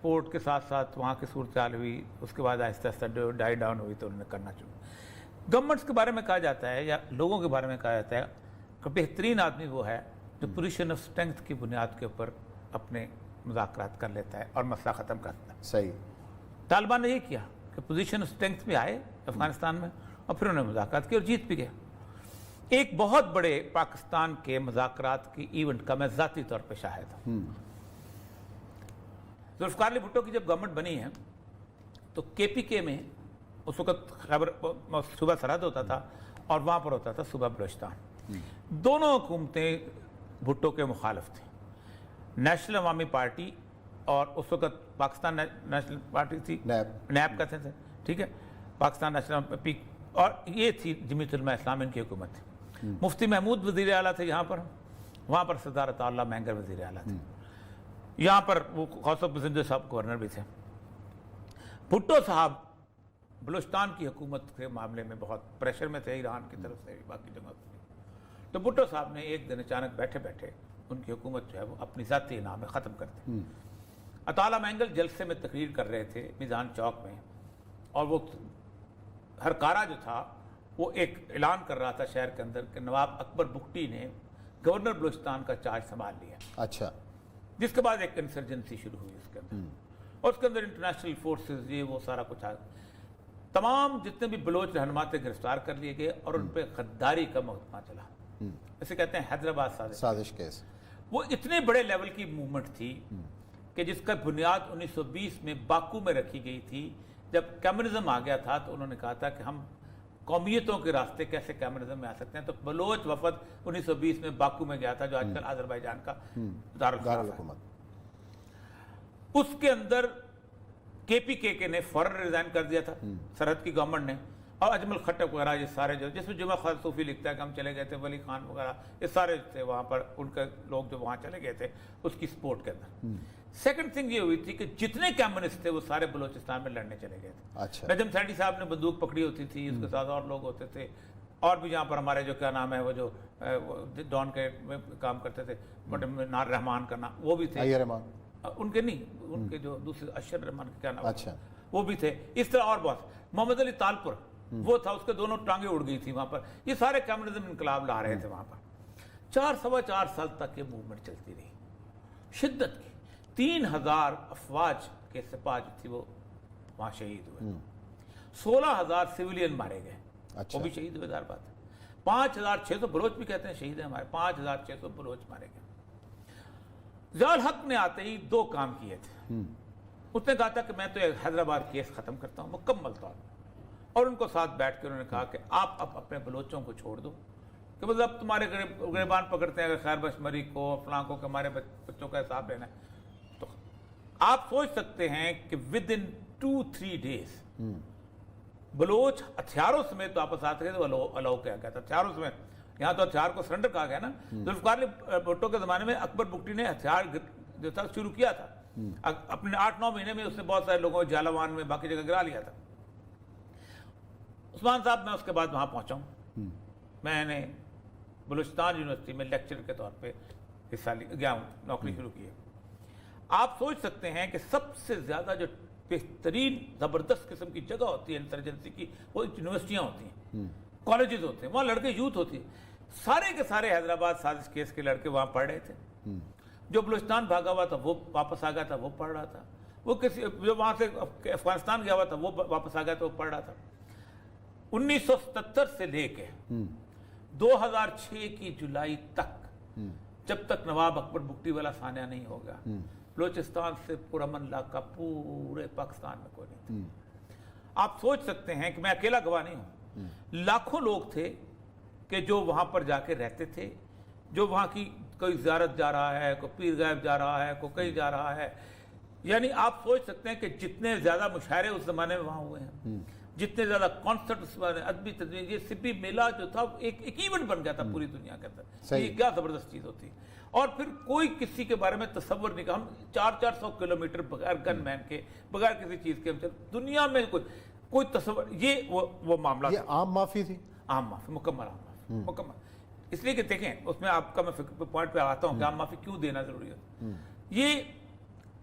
Port के साथ साथ वहाँ की सूरत हाल हुई, उसके बाद आहिस्ता आहिस्ता डाई डाउन हुई तो उन्होंने करना शुरू। गवर्नमेंट्स के बारे में कहा जाता है या लोगों के बारे में कहा जाता है कि बेहतरीन आदमी वो है जो पोजीशन ऑफ स्ट्रेंथ की बुनियाद के ऊपर अपने मुज़ाकरात कर लेता है और मसला ख़त्म करता है। सही। तालिबान ने ये किया कि पोजीशन ऑफ स्ट्रेंथ में आए अफगानिस्तान में और फिर उन्होंने मुज़ाकरात किए और जीत भी गए। एक बहुत बड़े पाकिस्तान के मुज़ाकरात की इवेंट का मैं ज़ाती तौर पर शाहिद हूँ। जुल्फ़िकार अली भुट्टो की जब गवर्नमेंट बनी है तो KPK में उस वक्त खैबर सूबा सरहद होता था और वहाँ पर होता था सूबा बलोचिस्तान। दोनों हुकूमतें भुट्टो के मुखालिफ थी। नेशनल अवामी पार्टी और उस वक्त पाकिस्तान नेशनल पार्टी थी, नैब कहते थे, ठीक है, पाकिस्तान नेशनल पीक, और ये थी जमीयत उलमा इस्लाम, इनकी हुकूमत थी। मुफ्ती महमूद वज़ीर आला थे यहाँ पर, वहाँ पर सरदार अताउल्लाह महंगर वज़ीर आला थे, यहाँ पर वो कौसफ बजिंदर साहब गवर्नर भी थे। भुट्टो साहब बलूचिस्तान की हुकूमत के मामले में बहुत प्रेशर में थे, ईरान की तरफ से बाकी जगह से। तो भुट्टो साहब ने एक दिन अचानक बैठे बैठे उनकी हुकूमत जो है वो अपनी ज़ाती इनाम में ख़त्म कर दी। अताउल्लाह महंगर जलसे में तकरीर कर रहे थे मीज़ान चौक में, और वो हरकारा जो था वो एक ऐलान कर रहा था शहर के अंदर कि नवाब अकबर बुगटी ने गवर्नर बलूचिस्तान का चार्ज संभाल लिया। अच्छा। जिसके बाद एक इंसर्जेंसी शुरू हुई उसके अंदर, और उसके अंदर इंटरनेशनल फोर्सेस ये वो सारा कुछ आ, तमाम जितने भी बलोच रहनुमा थे गिरफ्तार कर लिए गए और उन पर गद्दारी का मुकदमा चला। इसे कहते हैं हैदराबाद साजिश केस। वो इतने बड़े लेवल की मूवमेंट थी कि जिसका बुनियाद 1920 में बाकू में रखी गई थी। जब कम्युनिज्म आ गया था तो उन्होंने कहा था कि हम कौमियतों के रास्ते कैसे कम्युनिज्म में आ सकते हैं। तो बलोच वफद 1920 में बाकू में गया था, जो आजकल अजरबैजान का दारुल हुकूमत। उसके अंदर KPK ने फौरन रिजाइन कर दिया था सरहद की गवर्नमेंट ने, और अजमल खट्टक वगैरह ये सारे जो, जिसमें जुमा खान सूफी लिखता है कि हम चले गए थे, वली खान वगैरह ये सारे थे वहाँ पर, उनके लोग जो वहाँ चले गए थे उसकी सपोर्ट के अंदर। सेकंड थिंग ये हुई थी कि जितने कम्युनिस्ट थे वो सारे बलूचिस्तान में लड़ने चले गए थे। अच्छा। नजम सैनी साहब ने बंदूक पकड़ी होती थी, उसके साथ और लोग होते थे, और भी यहाँ पर हमारे जो क्या नाम है वो जो डॉन के काम करते थे, नार रहमान का नाम, वो भी थे। उनके नहीं, उनके जो दूसरे अशर रहमान क्या नाम, अच्छा, वो भी थे। इस तरह और बहुत, मोहम्मद अली तालपुर वो था, उसके दोनों टांगे उड़ गई थी वहाँ पर। ये सारे कम्युनिज्म इनकलाब ला रहे थे वहाँ पर। 4-4.25 साल तक ये मूवमेंट चलती रही शिद्दत की। 3000 अफवाज के सिपाही जो थी वो वहाँ शहीद हुए। 16,000 सिविलियन मारे गए। अच्छा। वो भी शहीद हुए, दार बात है। 5,600 बलोच भी कहते हैं शहीद है हमारे, 5,600 बलोच मारे गए। ज़ियाउल हक ने आते ही 2 काम किए थे। उसने कहा था कि मैं तो हैदराबाद केस खत्म करता हूँ मुकम्मल तौर पर, और उनको साथ बैठ कर उन्होंने कहा कि आप अब अपने बलोचों को छोड़ दो, कि मतलब तुम्हारे गिरबान पकड़ते हैं अगर खैर बशमरी को फलां को, हमारे बच्चों का हिसाब लेना है। तो आप सोच सकते हैं कि विद इन 2-3 डेज बलोच हथियारों समेत वापस आते थे। तो अलाउ किया गया था हथियारों समेत। यहाँ तो हथियार को सरेंडर कहा गया ना। जुल्फ़िकार अली भुट्टो के ज़माने में अकबर बुगटी ने हथियार जो था शुरू किया था। अपने 8-9 महीने में उसने बहुत सारे लोगों को जालावान में बाकी जगह गिरा लिया था। उस्मान साहब, मैं उसके बाद वहाँ पहुँचा हूँ। मैंने बलूचिस्तान यूनिवर्सिटी में लेक्चर के तौर पे हिस्सा गया हूँ, नौकरी शुरू की है। आप सोच सकते हैं कि सबसे ज़्यादा जो बेहतरीन ज़बरदस्त किस्म की जगह होती है इंसर्जेंसी की, वो यूनिवर्सिटियाँ होती हैं, कॉलेजेस होते हैं, वहाँ लड़के यूथ होती है। सारे के सारे हैदराबाद साजिश केस के लड़के वहाँ पढ़ रहे थे। जो बलूचिस्तान भागा हुआ था वो वापस आ गया था, वो पढ़ रहा था। वो किसी जो वहाँ से अफगानिस्तान गया हुआ था वो वापस आ गया था, वो पढ़ रहा था। 1977 से लेके 2006 की जुलाई तक, जब तक नवाब अकबर बुगटी वाला सानिया नहीं होगा, बलूचिस्तान से पुरअमन इलाका पूरे पाकिस्तान में कोई नहीं था। आप सोच सकते हैं कि मैं अकेला गवाह नहीं हूँ, लाखों लोग थे कि जो वहाँ पर जाके रहते थे, जो वहाँ की कोई ज़ियारत जा रहा है, कोई पीर गायब जा रहा है, कोई कहीं जा रहा है। यानी आप सोच सकते हैं कि जितने ज़्यादा मुशायरे उस ज़माने में वहाँ हुए हैं, जितने ज़्यादा कॉन्सर्ट उस अदबी तदबीर, ये सिपी मेला जो था एक इवेंट बन गया था पूरी दुनिया के अंदर। ये क्या ज़बरदस्त चीज़ होती है। और फिर कोई किसी के बारे में तसव्वुर नहीं, हम 400-400 किलोमीटर बगैर गनमैन के, बगैर किसी चीज़ के हम चल, दुनिया में कोई तसव्वुर, ये वो मामला, ये आम माफ़ी थी, आम माफ़ी, मुकम्मल आम माफ़ी, मुकम्मल। इसलिए कि देखें उसमें आपका मैं पॉइंट पे आता हूँ कि आम माफ़ी क्यों देना ज़रूरी है।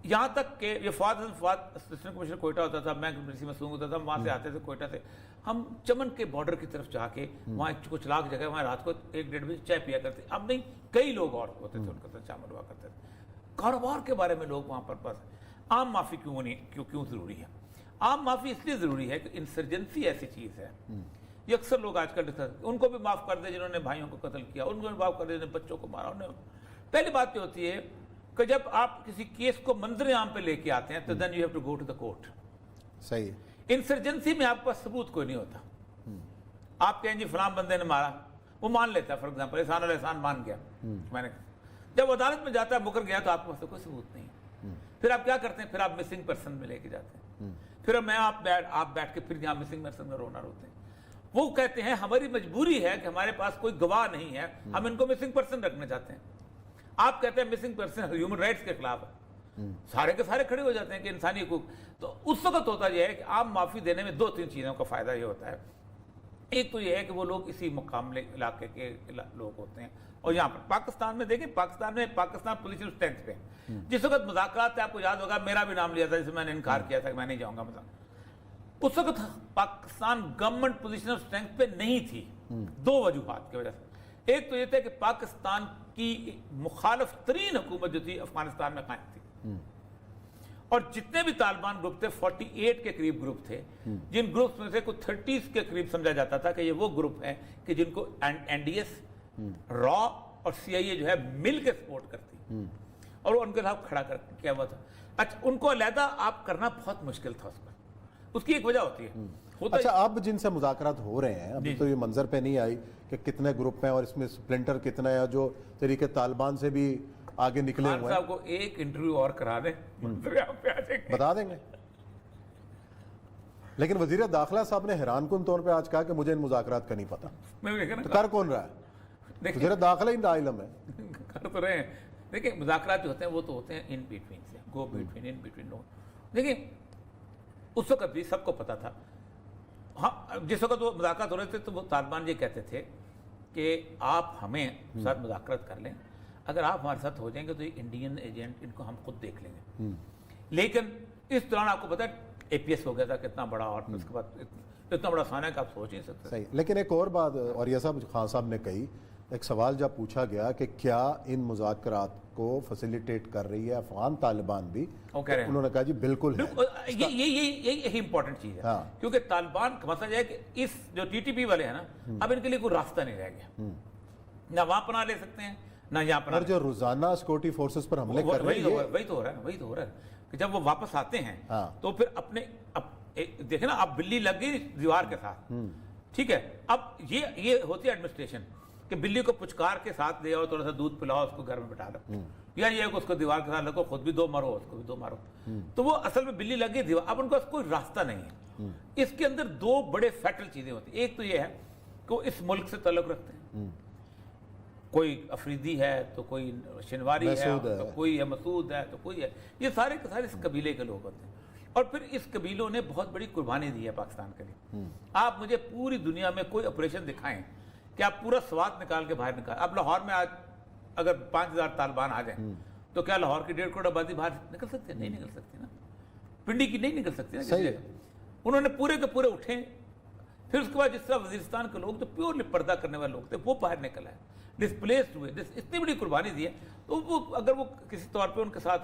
यहाँ तक कि ये फवाद असिस्टेंट कमिश्नर कोयटा होता था, मैं इसी मसूम होता था, वहाँ से आते थे कोयटा से, हम चमन के बॉर्डर की तरफ जाके वहाँ कुछ लाख जगह वहाँ रात को 1-1.5 बजे चाय पिया करते। अब नहीं, कई लोग और होते थे उनके साथ शामिल हुआ करते थे। कारोबार के बारे में लोग वहाँ पर बस आम माफ़ी क्यों ज़रूरी है? आम माफ़ी इसलिए ज़रूरी है कि इंसर्जेंसी ऐसी चीज़ है, ये अक्सर लोग आजकल उनको भी माफ़ कर दे जिन्होंने भाइयों को कत्ल किया, उनको भी माफ़ कर दे जिन्होंने बच्चों को मारा। उन्हें पहली बात तो होती है कि जब आप किसी केस को मंजर आम पे लेके आते हैं तो then you have to go to the court. सही। इंसर्जेंसी में आपके पास सबूत कोई नहीं होता। आप कहें जी फलां बंदे ने मारा, वो मान लेता है, फॉर एग्जाम्पल एहसान मान गया, मैंने, जब अदालत में जाता है मुकर गया तो आपके पास तो कोई सबूत नहीं है। फिर आप क्या करते हैं? फिर आप मिसिंग पर्सन में लेके जाते हैं। फिर आप बैठ के फिर यहाँ मिसिंग पर्सन में रोना रोते हैं। वो कहते हैं हमारी मजबूरी है कि हमारे पास कोई गवाह नहीं है, हम इनको मिसिंग पर्सन रखना चाहते हैं। आप कहते हैं मिसिंग पर्सन ह्यूमन राइट्स के खिलाफ है, सारे के सारे खड़े हो जाते हैं कि इंसानी हकूक। तो उस वक्त होता यह है कि आप माफ़ी देने में 2-3 चीज़ों का फ़ायदा ये होता है। एक तो ये है कि वो लोग इसी मुकाम इलाके के लोग होते हैं, और यहाँ पर पाकिस्तान में देखें, पाकिस्तान पोजीशन स्ट्रेंथ पे जिस वक्त मुज़ाकरात थे, आपको याद होगा मेरा भी नाम लिया था जिसमें मैंने इनकार किया था कि मैं नहीं जाऊँगा मज़ाक। उस वक्त Pakistan government position of strength पे नहीं थी, 2 वजूहात की वजह से। एक तो ये था कि पाकिस्तान की मुखालफ तरीन हुकूमत जो थी अफगानिस्तान में कायम थी, और जितने भी तालिबान ग्रुप थे 48 के करीब ग्रुप थे, जिन ग्रुप्स में से कुछ 30 के करीब समझा जाता था कि ये वो ग्रुप हैं कि जिनको एनडीएस, रॉ और सीआईए जो है मिल के सपोर्ट करती, और वो उनके साथ खड़ा कर क्या हुआ था। अच्छा, उनको अलहदा आप करना बहुत मुश्किल था उसकी एक वजह होती है। अच्छा, अब जिनसे मुज़ाकरात हो रहे हैं, अभी तो ये मंजर पे नहीं आई कि कितने ग्रुप हैं और इसमें स्प्लिंटर कितने हैं जो तरीके तालिबान से भी आगे निकले हुए हैं। साहब को एक इंटरव्यू और करा दें, बता देंगे। लेकिन वजीर दाखिला साहब ने हैरानकुन तौर पे आज कहा कि मुझे इन मुज़ाकरात का नहीं पता। तो कर कौन रहा है? वजीर दाखिला ही नाइलम है। कर तो रहे हैं। देखिए, मुज़ाकरात जो होते हैं वो तो होते हैं इन बिटवीन से, गो बिटवीन, इन बिटवीन। नो, देखिए उस वक्त भी सबको पता था। हाँ, जिस वक्त वो मुज़ाकरात हो रहे थे तो वो तालिबान ये कहते थे कि आप हमें साथ मुज़ाकरात कर लें, अगर आप हमारे साथ हो जाएंगे तो ये इंडियन एजेंट इनको हम खुद देख लेंगे। लेकिन इस दौरान आपको पता है एपीएस हो गया था कितना बड़ा, और उसके बाद इतना बड़ा साना है कि आप सोच नहीं सकते। सही। लेकिन एक और बात और यह सब खान साहब ने कही, एक सवाल जब पूछा गया कि क्या इन मुज़ाकरात को फैसिलिटेट कर रही है अफगान तालिबान भी, उन्होंने कहा जी बिल्कुल है। यही इंपॉर्टेंट चीज़ है। हाँ। क्योंकि तालिबान का मतलब है कि इस जो टीटीपी वाले हैं ना, अब इनके लिए कोई रास्ता नहीं रह गया, ना वहां पनाह ले सकते हैं ना यहाँ पर। और जो रोजाना सिक्योरिटी फोर्सेस पर हमले कर रही है, वही तो हो रहा है कि जब वो वापस आते हैं तो फिर अपने देखे ना, अब बिल्ली लग गई दीवार के साथ, ठीक है। अब ये होती है एडमिनिस्ट्रेशन कि बिल्ली को पुचकार के साथ ले आओ, थोड़ा सा दूध पिलाओ, उसको घर में बैठा दो, या ये उसको दीवार के साथ लगो, खुद भी 2 मारो, उसको भी 2 मारो। तो वो असल में बिल्ली लग गई दीवार, अब उनका कोई रास्ता नहीं है। इसके अंदर 2 बड़े फैटल चीजें होती है। एक तो ये है कि वो इस मुल्क से ताल्लुक रखते हैं, कोई अफरीदी है तो कोई शिनवारी है, तो कोई है मसूद है, तो कोई है, ये सारे के सारे इस कबीले के लोग होते हैं। और फिर इस कबीलों ने बहुत बड़ी कुर्बानी दी है पाकिस्तान के लिए। आप मुझे पूरी दुनिया में कोई ऑपरेशन दिखाएं कि आप पूरा स्वात निकाल के बाहर निकाल। अब लाहौर में आज अगर 5000 तालिबान आ जाए तो क्या लाहौर की 1.5 करोड़ आबादी बाहर निकल सकती है? नहीं निकल सकती ना। पिंडी की नहीं निकल सकती ना। उन्होंने पूरे के पूरे उठे। फिर उसके बाद जिस तरह वजीरिस्तान के लोग जो प्योरली पर्दा करने वाले लोग थे वो बाहर निकल आए, डिस्प्लेस्ड हुए, इतनी बड़ी कुर्बानी दी है। तो वो अगर वो किसी तौर पर उनके साथ